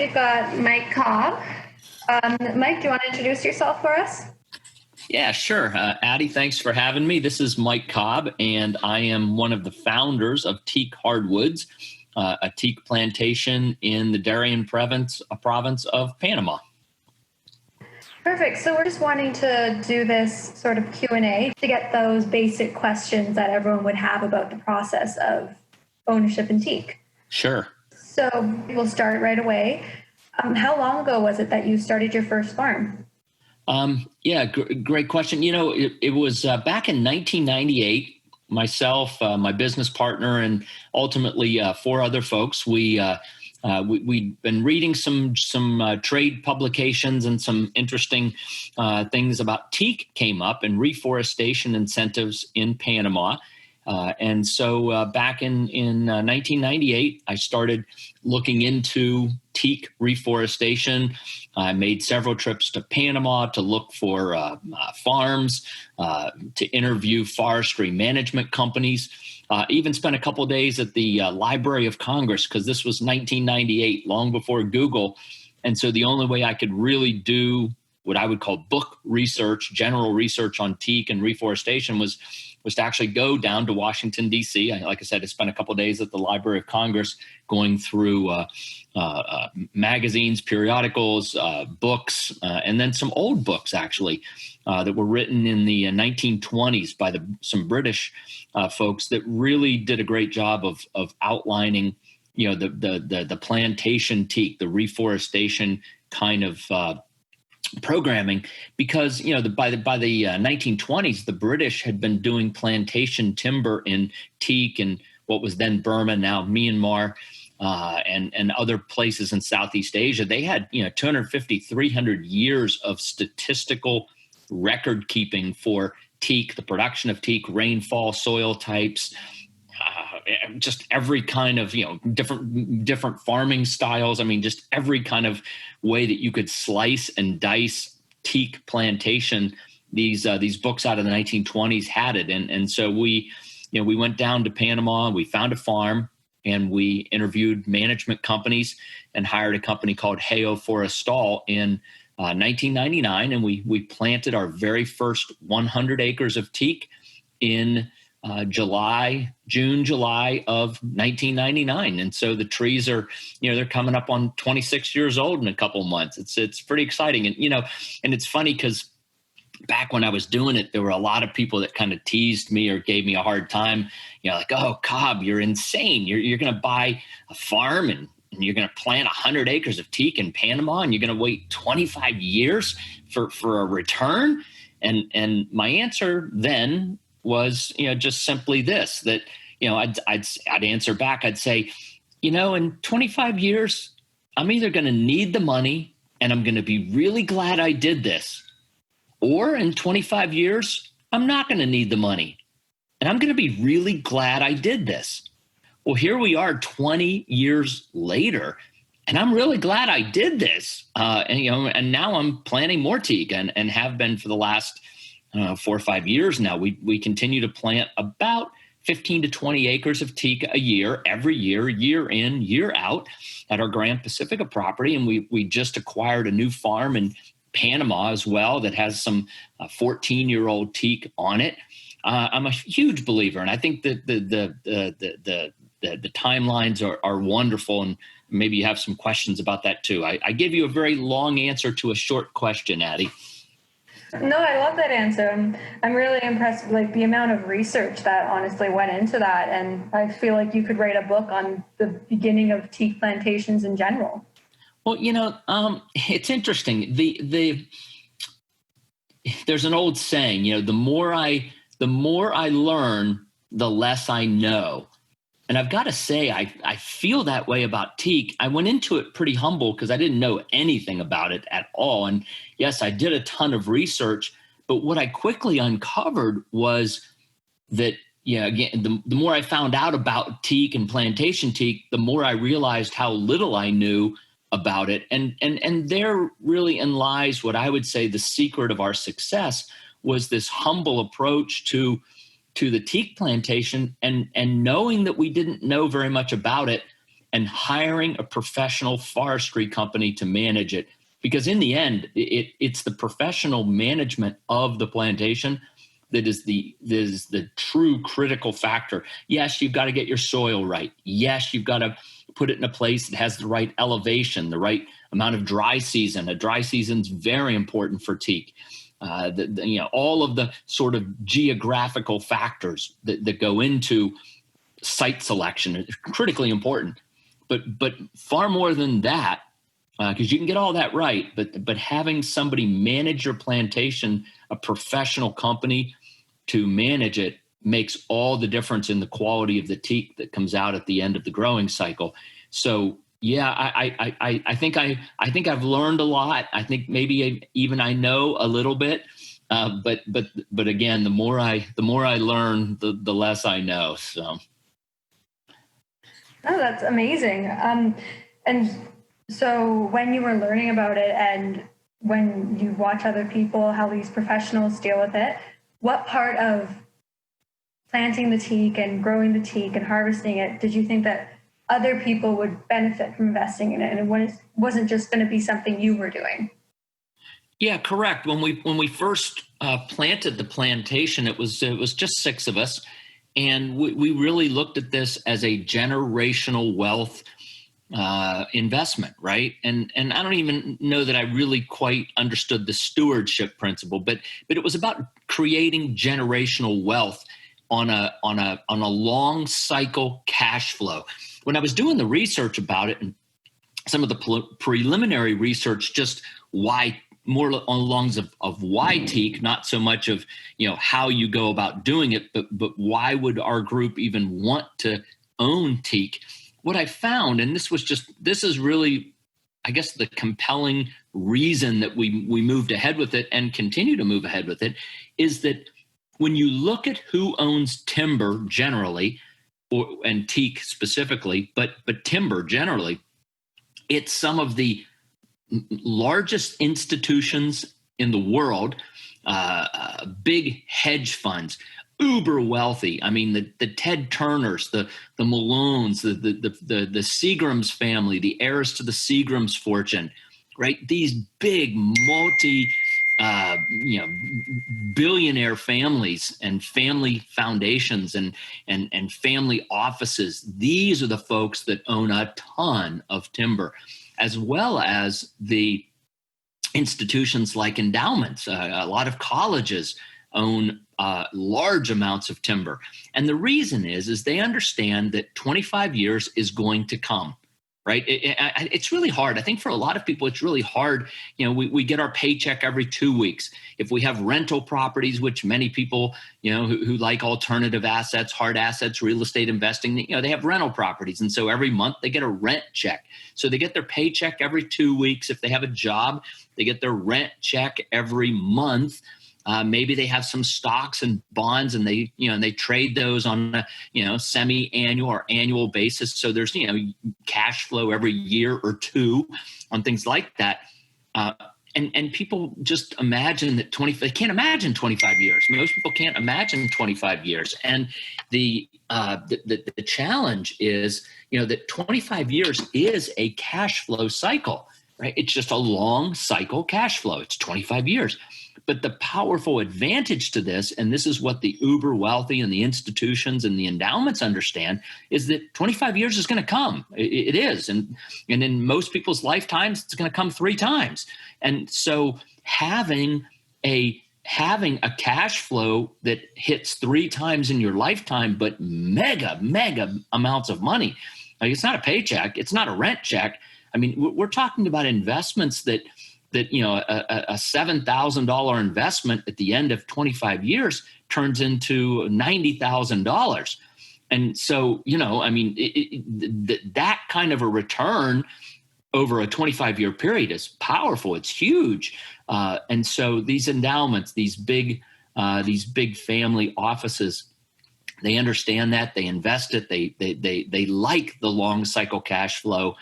we've got Mike Cobb. Mike, do you want to introduce yourself for us? Yeah, sure. Addie, thanks for having me. This is Mike Cobb, and I am one of the founders of Teak Hardwoods, a teak plantation in the Darien province of Panama. Perfect. So we're just wanting to do this sort of Q&A to get those basic questions that everyone would have about the process of ownership in teak. Sure. So we'll start right away. How long ago was it that you started your first farm? Great question. You know, it was back in 1998. Myself, my business partner, and ultimately four other folks. We'd been reading some trade publications, and some interesting things about teak came up and reforestation incentives in Panama. And so back in 1998, I started looking into teak reforestation. I made several trips to Panama to look for farms, to interview forestry management companies. Even spent a couple of days at the Library of Congress, because this was 1998, long before Google. And so the only way I could really do what I would call book research, general research on teak and reforestation was to actually go down to Washington, D.C. Like I said, I spent a couple of days at the Library of Congress going through magazines, periodicals, books, and then some old books, actually, that were written in the 1920s by some British folks that really did a great job of outlining, you know, the plantation teak, the reforestation kind of programming, because by the 1920s, the British had been doing plantation timber in teak and what was then Burma, now Myanmar, and other places in Southeast Asia. They had 250, 300 years of statistical record keeping for teak, the production of teak, rainfall, soil types, just every kind of different farming styles. I mean, just every kind of way that you could slice and dice teak plantation. These books out of the 1920s had it, and so we went down to Panama. We found a farm, and we interviewed management companies and hired a company called Heo Forestal in 1999, and we planted our very first 100 acres of teak in June, July of 1999. And so the trees are, they're coming up on 26 years old in a couple of months. It's pretty exciting. And, and it's funny because back when I was doing it, there were a lot of people that kind of teased me or gave me a hard time, like, "Oh, Cobb, you're insane. You're going to buy a farm and you're going to plant 100 acres of teak in Panama, and you're going to wait 25 years for a return." And my answer then was, just simply this, that, I'd answer back. I'd say, in 25 years, I'm either going to need the money and I'm going to be really glad I did this, or in 25 years, I'm not going to need the money and I'm going to be really glad I did this. Well, here we are 20 years later, and I'm really glad I did this. And now I'm planting more teak and have been for the last 4 or 5 years now. We continue to plant about 15 to 20 acres of teak a year, every year, year in, year out, at our Grand Pacifica property. And we just acquired a new farm in Panama as well that has some 14-year-old teak on it. I'm a huge believer, and I think that the timelines are wonderful, and maybe you have some questions about that too. I gave you a very long answer to a short question, Addie. No, I love that answer. I'm really impressed with the amount of research that honestly went into that. And I feel like you could write a book on the beginning of teak plantations in general. Well, it's interesting. There's an old saying, the more I learn, the less I know. And I've got to say, I feel that way about teak. I went into it pretty humble because I didn't know anything about it at all. And yes, I did a ton of research, but what I quickly uncovered was that, again, the more I found out about teak and plantation teak, the more I realized how little I knew about it. And there really lies what I would say the secret of our success was this humble approach to the teak plantation, and knowing that we didn't know very much about it, and hiring a professional forestry company to manage it. Because in the end, it's the professional management of the plantation that is the true critical factor. Yes, you've got to get your soil right. Yes, you've got to put it in a place that has the right elevation, the right amount of dry season. A dry season's very important for teak. All of the sort of geographical factors that go into site selection is critically important. But far more than that, because you can get all that right, but having somebody manage your plantation, a professional company to manage it, makes all the difference in the quality of the teak that comes out at the end of the growing cycle. So yeah, I think I've learned a lot. I think maybe even I know a little bit, but again, the more I learn, the less I know. So. Oh, that's amazing. And so when you were learning about it and when you watch other people, how these professionals deal with it, what part of planting the teak and growing the teak and harvesting it did you think that other people would benefit from investing in it, and it wasn't just going to be something you were doing? Yeah, correct. When we first planted the plantation, it was just 6 of us, and we really looked at this as a generational wealth investment, right? And I don't even know that I really quite understood the stewardship principle, but it was about creating generational wealth on a long cycle cash flow. When I was doing the research about it and some of the preliminary research, just why, more along the lines of why teak, not so much of how you go about doing it, but why would our group even want to own teak? What I found, and this is really, I guess, the compelling reason that we moved ahead with it and continue to move ahead with it, is that when you look at who owns timber generally, and teak specifically, but timber generally, it's some of the largest institutions in the world, big hedge funds, uber wealthy. I mean, the Ted Turners, the Malones, the Seagram's family, the heirs to the Seagram's fortune, right? These big billionaire families and family foundations and family offices. These are the folks that own a ton of timber, as well as the institutions like endowments. A lot of colleges own large amounts of timber. And the reason is they understand that 25 years is going to come, right? It's really hard. I think for a lot of people, it's really hard. We get our paycheck every 2 weeks. If we have rental properties, which many people, who like alternative assets, hard assets, real estate investing, they have rental properties. And so every month they get a rent check. So they get their paycheck every 2 weeks. If they have a job, they get their rent check every month. Maybe they have some stocks and bonds, and they trade those on a semi-annual or annual basis. So there's cash flow every year or two on things like that. And people just imagine that they can't imagine 25 years. Most people can't imagine 25 years. And the challenge is that 25 years is a cash flow cycle, right? It's just a long cycle cash flow. It's 25 years. But the powerful advantage to this, and this is what the uber wealthy and the institutions and the endowments understand, is that 25 years is going to come. It is. And in most people's lifetimes, it's going to come 3 times. And so having a cash flow that hits 3 times in your lifetime, but mega amounts of money. Like, it's not a paycheck. It's not a rent check. I mean, we're talking about investments that a $7,000 investment at the end of 25 years turns into $90,000. And so, that kind of a return over a 25-year period is powerful. It's huge. And so these endowments, these big family offices, they understand that, they invest it, they like the long cycle cash flow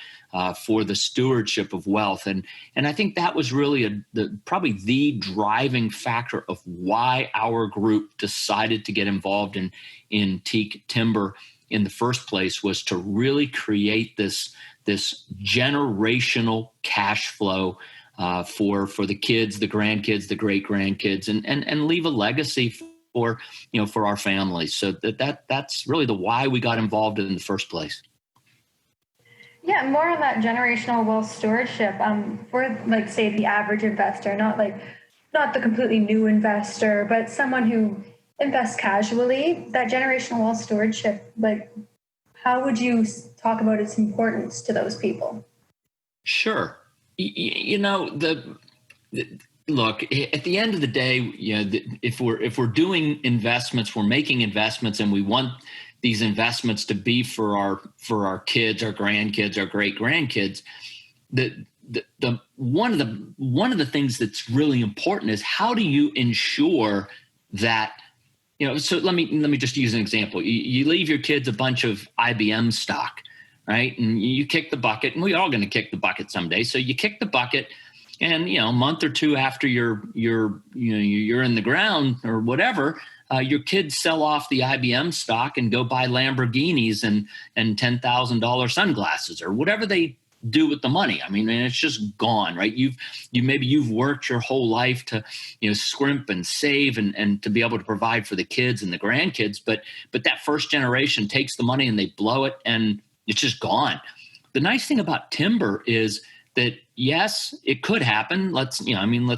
for the stewardship of wealth. And I think that was really probably the driving factor of why our group decided to get involved in teak timber in the first place was to really create this generational cash flow for the kids, the grandkids, the great grandkids, and leave a legacy for for our families. So that's really the why we got involved in the first place. Yeah, more on that generational wealth stewardship. For like say the average investor, not the completely new investor, but someone who invests casually, that generational wealth stewardship, like how would you talk about its importance to those people? Sure. Look, at the end of the day, if we're doing investments, we're making investments, and we want these investments to be for our kids, our grandkids, our great grandkids. The one of the things that's really important is how do you ensure that, so let me just use an example. You leave your kids a bunch of IBM stock, right? And you kick the bucket, and we're all going to kick the bucket someday. So you kick the bucket, and a month or two after you're in the ground or whatever, your kids sell off the IBM stock and go buy Lamborghinis and $10,000 sunglasses or whatever they do with the money. I mean, it's just gone, right? You've worked your whole life to scrimp and save and to be able to provide for the kids and the grandkids, but that first generation takes the money and they blow it and it's just gone. The nice thing about timber is that yes, it could happen. Let's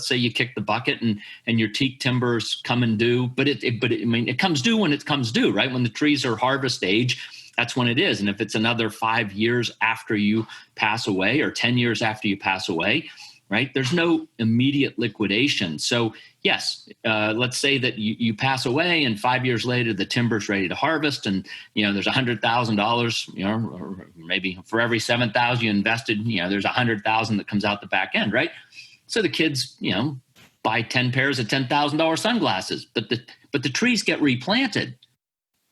say you kick the bucket and your teak timbers come and due, but it comes due when it comes due, right? When the trees are harvest age, that's when it is. And if it's another 5 years after you pass away or 10 years after you pass away, right, there's no immediate liquidation. So yes, let's say that you pass away and 5 years later, the timber's ready to harvest and, there's $100,000, or maybe for every 7,000 you invested, there's 100,000 that comes out the back end, right? So the kids, buy 10 pairs of $10,000 sunglasses, but the trees get replanted.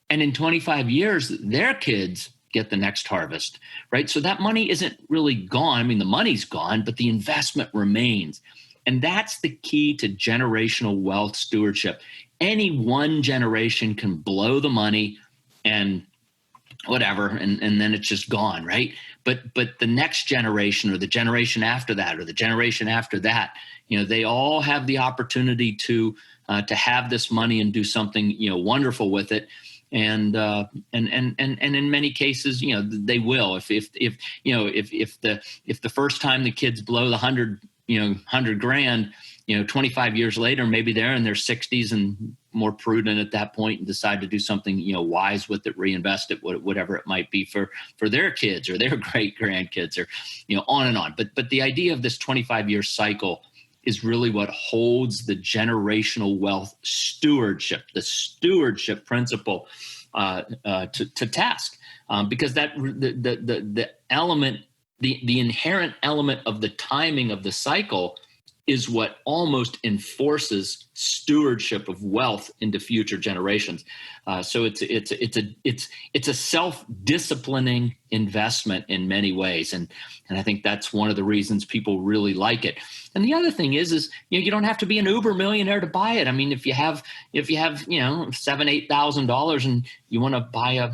And in 25 years, their kids get the next harvest, right? So that money isn't really gone. I mean, the money's gone, but the investment remains. And that's the key to generational wealth stewardship. Any one generation can blow the money and whatever, and then it's just gone, right? But the next generation or the generation after that or the generation after that, they all have the opportunity to have this money and do something, wonderful with it. And in many cases, they will. If the first time the kids blow the $100,000, 25 years later, maybe they're in their 60s and more prudent at that point and decide to do something, wise with it, reinvest it, whatever it might be for their kids or their great grandkids or, on and on. But the idea of this 25-year cycle is really what holds the generational wealth stewardship, the stewardship principle to task, because that the element, the inherent element of the timing of the cycle is what almost enforces stewardship of wealth into future generations. So it's a self-disciplining investment in many ways, and I think that's one of the reasons people really like it. And the other thing is you don't have to be an uber millionaire to buy it. I mean, if you have $7,000-8,000 and you want to buy a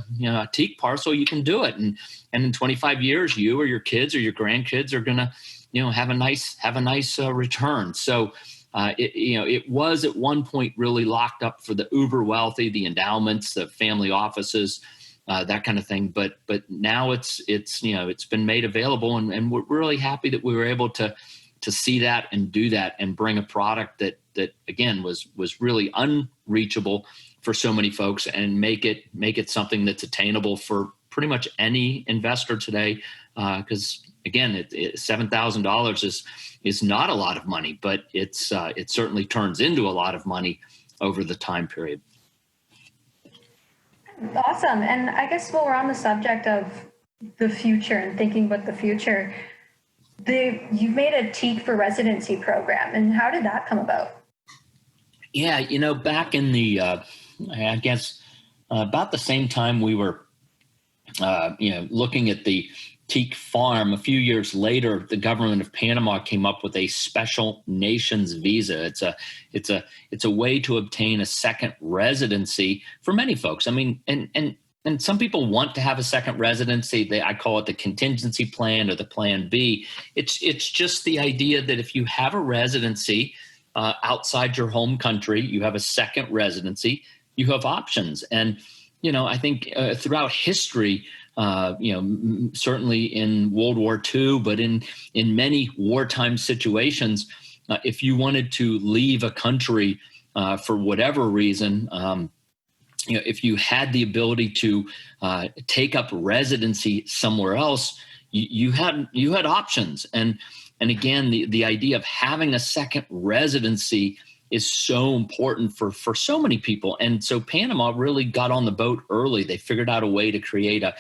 teak parcel, you can do it. And in 25 years, you or your kids or your grandkids are gonna have a nice return. So it was at one point really locked up for the uber wealthy, the endowments, the family offices, that kind of thing. But now it's been made available, and we're really happy that we were able to see that and do that and bring a product that again was really unreachable for so many folks and make it something that's attainable for pretty much any investor today. Because again, $7,000 is not a lot of money, but it certainly turns into a lot of money over the time period. Awesome. And I guess while we're on the subject of the future and thinking about the future, you've made a Teak for residency program, and how did that come about? Yeah, back in the I guess about the same time we were looking at the Teak farm, a few years later, the government of Panama came up with a special nations visa. It's a way to obtain a second residency for many folks. I mean, and And some people want to have a second residency. I call it the contingency plan or the plan B. It's just the idea that if you have a residency outside your home country, you have a second residency, you have options. And, I think throughout history, certainly in World War II, but in many wartime situations, if you wanted to leave a country for whatever reason, if you had the ability to take up residency somewhere else, you had options. And again, the idea of having a second residency is so important for so many people. And so Panama really got on the boat early. They figured out a way to create a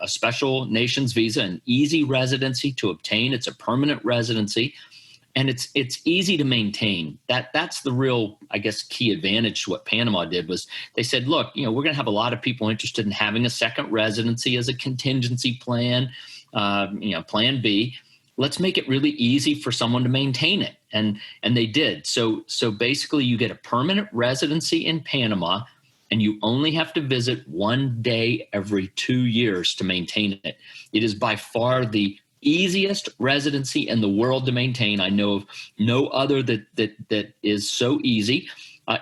special nations visa, an easy residency to obtain. It's a permanent residency. And it's easy to maintain. That's the real, I guess, key advantage to what Panama did was they said, look, we're going to have a lot of people interested in having a second residency as a contingency plan, plan B. Let's make it really easy for someone to maintain it. And they did. So basically you get a permanent residency in Panama, and you only have to visit one day every 2 years to maintain it. It is by far the easiest residency in the world to maintain. I know of no other that is so easy.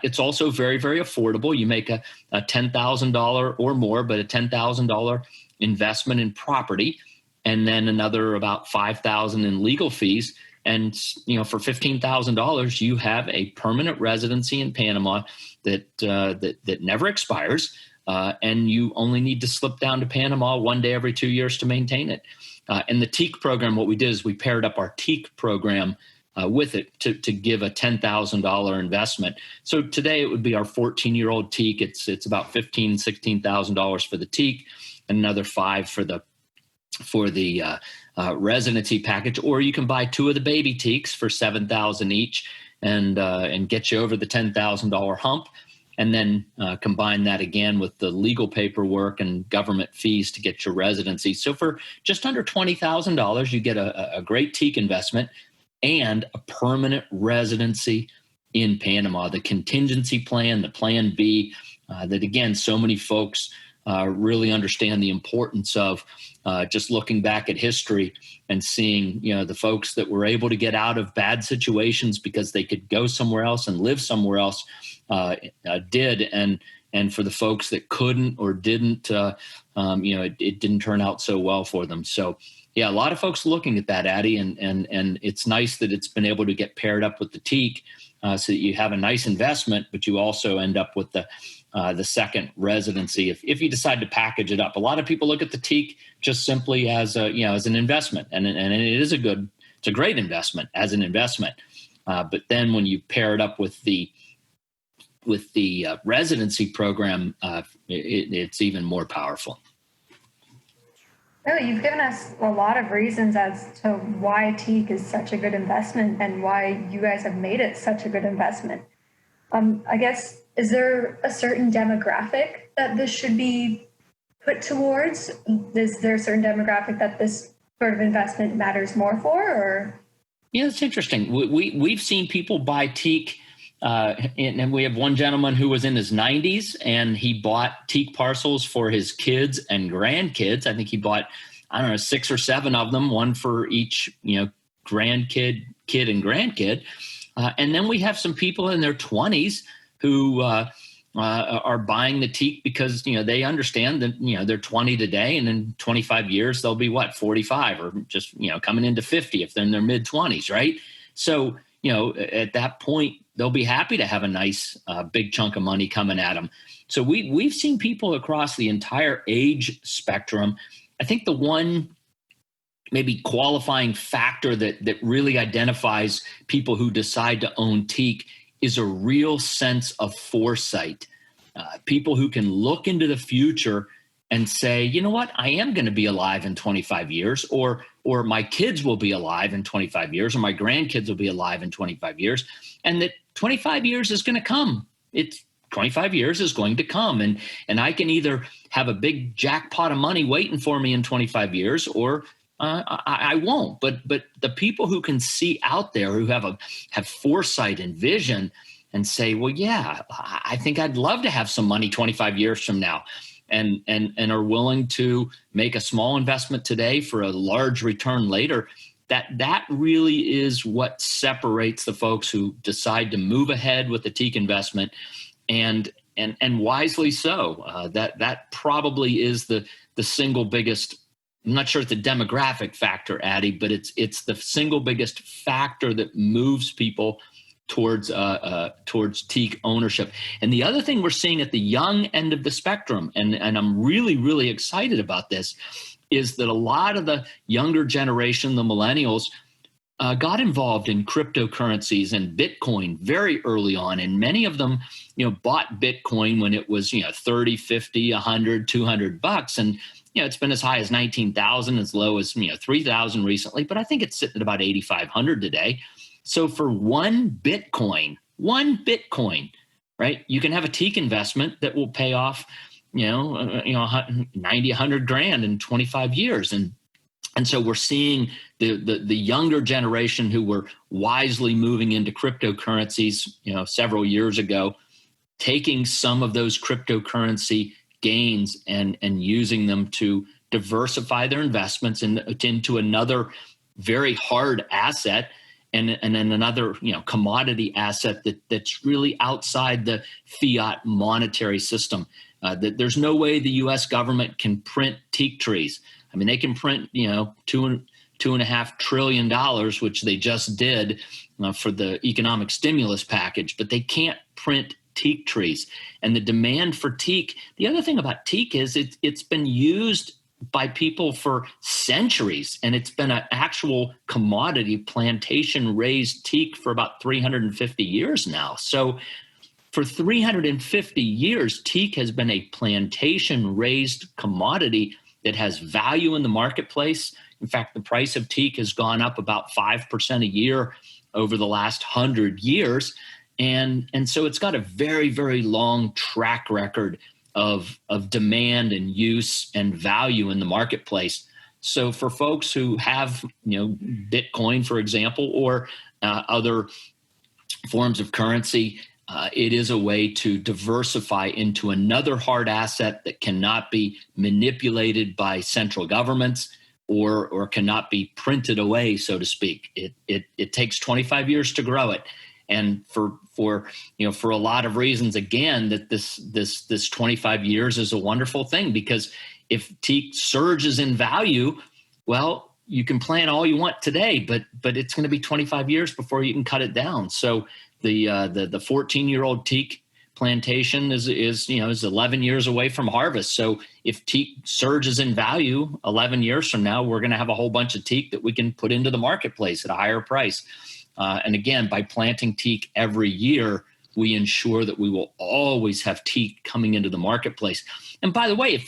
It's also very, very affordable. You make a $10,000 or more, but a $10,000 investment in property, and then another about $5,000 in legal fees. And for $15,000, you have a permanent residency in Panama that never expires, and you only need to slip down to Panama one day every 2 years to maintain it. And the Teak program, what we did is we paired up our Teak program with it to give a $10,000 investment. So today it would be our 14-year-old Teak. It's about $15,000, $16,000 for the Teak, and another $5,000 for the residency package. Or you can buy two of the baby Teaks for $7,000 each and get you over the $10,000 hump. And then combine that again with the legal paperwork and government fees to get your residency. So for just under $20,000, you get a great Teak investment and a permanent residency in Panama. The contingency plan, the plan B, that again, so many folks really understand the importance of. Just looking back at history and seeing, the folks that were able to get out of bad situations because they could go somewhere else and live somewhere else did. And for the folks that couldn't or didn't, it didn't turn out so well for them. So, yeah, a lot of folks looking at that, Addie, and it's nice that it's been able to get paired up with the Teak so that you have a nice investment, but you also end up with the second residency if you decide to package it up. A lot of people look at the Teak just simply as as an investment, and it's a great investment as an investment. But then when you pair it up with the residency program, it's even more powerful. Really, you've given us a lot of reasons as to why Teak is such a good investment and why you guys have made it such a good investment. I guess, is there a certain demographic that this should be put towards? Is there a certain demographic that this sort of investment matters more for? Or? Yeah, it's interesting. We've seen people buy Teak, and we have one gentleman who was in his 90s, and he bought Teak parcels for his kids and grandkids. I think he bought, 6 or 7 of them, one for each, grandkid, kid, and grandkid. And then we have some people in their 20s who are buying the Teak because, they understand that, they're 20 today, and in 25 years, they'll be 45 or just, coming into 50 if they're in their mid 20s. Right. So, at that point, they'll be happy to have a nice big chunk of money coming at them. So we've seen people across the entire age spectrum. I think the one maybe qualifying factor that really identifies people who decide to own Teak is a real sense of foresight. People who can look into the future and say, you know what, I am going to be alive in 25 years, or my kids will be alive in 25 years, or my grandkids will be alive in 25 years, and that 25 years is going to come. It's 25 years is going to come, and I can either have a big jackpot of money waiting for me in 25 years, or I won't. But the people who can see out there, who have foresight and vision, and say, well, yeah, I think I'd love to have some money 25 years from now. and are willing to make a small investment today for a large return later, that really is what separates the folks who decide to move ahead with the Teak investment, and wisely so. That probably is the single biggest. I'm not sure it's a demographic factor, Addie, but it's the single biggest factor that moves people towards Teak ownership. And the other thing we're seeing at the young end of the spectrum, and I'm really, really excited about this, is that a lot of the younger generation, the millennials, got involved in cryptocurrencies and Bitcoin very early on. And many of them, bought Bitcoin when it was, 30, 50, 100, $200. And, it's been as high as 19,000, as low as, 3,000 recently, but I think it's sitting at about 8,500 today. So for one Bitcoin, right, you can have a Teak investment that will pay off, 90, 100 grand in 25 years. And so we're seeing the younger generation who were wisely moving into cryptocurrencies, several years ago, taking some of those cryptocurrency gains and using them to diversify their investments into another very hard asset and then another commodity asset that's really outside the fiat monetary system. That there's no way the U.S. government can print teak trees. I mean, they can print $2.5 trillion, which they just did for the economic stimulus package, but they can't print teak trees. And the demand for teak, the other thing about teak is it's been used by people for centuries, and it's been an actual commodity, plantation raised teak for about 350 years now. So for 350 years, teak has been a plantation raised commodity that has value in the marketplace. In fact, the price of teak has gone up about 5% a year over the last 100 years. And so it's got a very, very long track record of demand and use and value in the marketplace. So for folks who have, Bitcoin, for example, or other forms of currency, it is a way to diversify into another hard asset that cannot be manipulated by central governments or cannot be printed away, so to speak. It takes 25 years to grow it. And for a lot of reasons, again, that this 25 years is a wonderful thing, because if teak surges in value, well, you can plan all you want today, but it's going to be 25 years before you can cut it down. So the 14-year-old teak plantation is 11 years away from harvest. So if teak surges in value 11 years from now, we're going to have a whole bunch of teak that we can put into the marketplace at a higher price. And again, by planting teak every year, we ensure that we will always have teak coming into the marketplace. And by the way,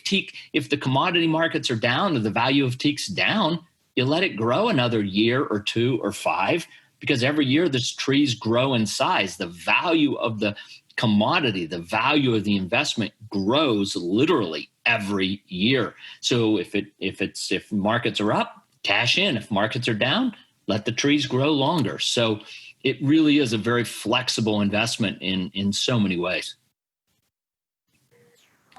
if the commodity markets are down or the value of teak's down, you let it grow another year or 2 or 5, because every year this trees grow in size. The value of the commodity, the value of the investment grows literally every year. So if markets are up, cash in. If markets are down, let the trees grow longer. So it really is a very flexible investment in so many ways.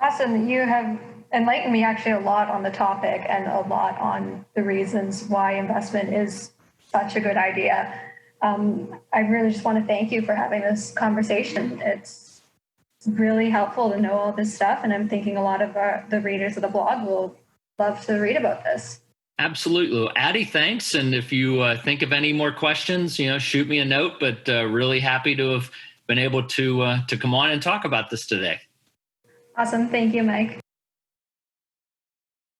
Awesome. You have enlightened me actually a lot on the topic and a lot on the reasons why investment is such a good idea. I really just want to thank you for having this conversation. It's really helpful to know all this stuff, and I'm thinking a lot of the readers of the blog will love to read about this. Absolutely. Well, Addie, thanks. And if you think of any more questions, shoot me a note, but really happy to have been able to come on and talk about this today. Awesome. Thank you, Mike.